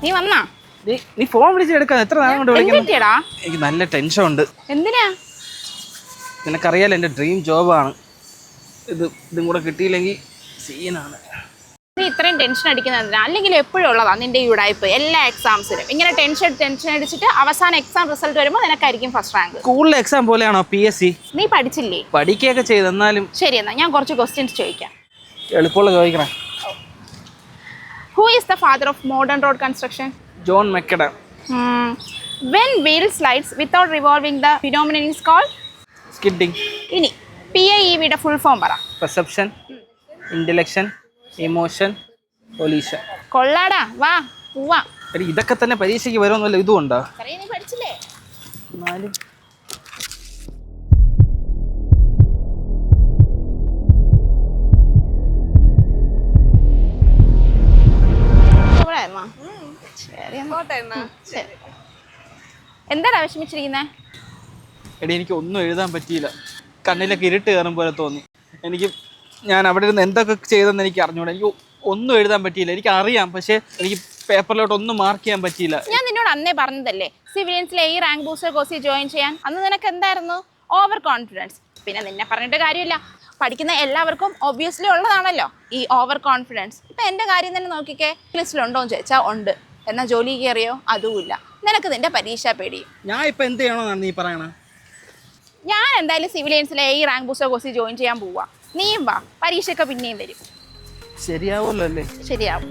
നീ വന്നാ? നീ ഫോൺ വിളിച്ചെടുക്കാൻ എത്ര നേരം കൊണ്ട് വിളിക്കണം? എനിക്ക് നല്ല ടെൻഷൻ ഉണ്ട്. എന്തിനാ? നിനക്കറിയാലോ എൻ്റെ ഡ്രീം ജോബാണ്. ഇതും കൂടെ കിട്ടിയില്ലെങ്കിൽ സീനാണ്. നീ ഇത്രയും ടെൻഷൻ അടിക്കുന്നത് അല്ലെങ്കിൽ എപ്പോഴും ഉള്ളതാ നിന്റെ ഈ ഉടായ്പ്. എല്ലാ എക്സാംസിനും ഇങ്ങനെ ടെൻഷൻ അടിച്ചിട്ട് അവസാനം എക്സാം റിസൾട്ട് വരുമ്പോൾ നിനക്കായിരിക്കും ഫസ്റ്റ് റാങ്ക്. സ്കൂളിലെ എക്സാം പോലെയാണോ PSC? നീ പഠിച്ചില്ലേ? പഠിക്കുകയൊക്കെ ചെയ്തെന്നാലും. ശരി, എന്നാ ഞാൻ കുറച്ച് ക്വസ്റ്റ്യൻസ് ചോദിക്കാം. എളുപ്പമുള്ള ചോദിക്കണേ. Who is the father of modern road construction? John McAdam. When wheel slides without revolving, the phenomenon is called? Skidding. ഇനി PIEV യുടെ ഫുൾ ഫോം പറ. Perception, intellection, emotion, pollution. കൊള്ളാടാ, വാ പോവാ. ഇതൊക്കെ തന്നെ പരീക്ഷയ്ക്ക് വരുമെന്നല്ല ഇതും ഉണ്ടോ? നീ പഠിച്ചില്ലേ? എന്താടാ വിഷമിച്ചിരിക്കുന്നേ? എനിക്ക് ഒന്നും എഴുതാൻ പറ്റിയില്ല. കണ്ണിലൊക്കെ ഇരുട്ട് കയറും പോലെ തോന്നി. ഞാൻ അവിടെ ഇരുന്ന് എന്തൊക്കെ ചെയ്തെന്ന് എനിക്ക് അറിഞ്ഞൂടാ. എനിക്ക് ഒന്നും എഴുതാൻ പറ്റിയില്ല. എനിക്ക് അറിയാം, പക്ഷേ എനിക്ക് പേപ്പറിലോട്ട് ഒന്നും മാർക്ക് ചെയ്യാൻ പറ്റിയില്ല. ഞാൻ നിന്നോട് അന്നേ പറഞ്ഞതല്ലേ സിവിലിയൻസിലെ ഈ റാങ്ക് ബൂസ്റ്റർ കോഴ്സിൽ ജോയിൻ ചെയ്യാൻ. അന്ന് നിനക്ക് എന്തായിരുന്നു? Over confidence. പിന്നെ നിന്നെ പറഞ്ഞിട്ട് കാര്യമില്ല, പഠിക്കുന്ന എല്ലാവർക്കും ഒബ്വിയസ്ലി ഉള്ളതാണല്ലോ ഈ ഓവർ കോൺഫിഡൻസ്. ഇപ്പം എൻ്റെ കാര്യം തന്നെ നോക്കിക്കേ. ലിസ്റ്റിലുണ്ടോ എന്ന് ചോദിച്ചാൽ ഉണ്ട്. എന്നാൽ ജോലി കയറിയോ? അതുമില്ല. നിനക്ക് നിന്റെ പരീക്ഷ പേടിയും. ഞാൻ ഇപ്പം എന്ത് ചെയ്യണമെന്നാണ് നീ പറയണ? ഞാൻ എന്തായാലും സിവിലിയൻസിലെ ഈ റാങ്ക് ബൂസ്റ്റർ കോഴ്സിൽ ജോയിൻ ചെയ്യാൻ പോവാ. നീയും വാ, പരീക്ഷയൊക്കെ പിന്നെയും വരും. ശരിയാവുമല്ലോ അല്ലേ? ശരിയാവും.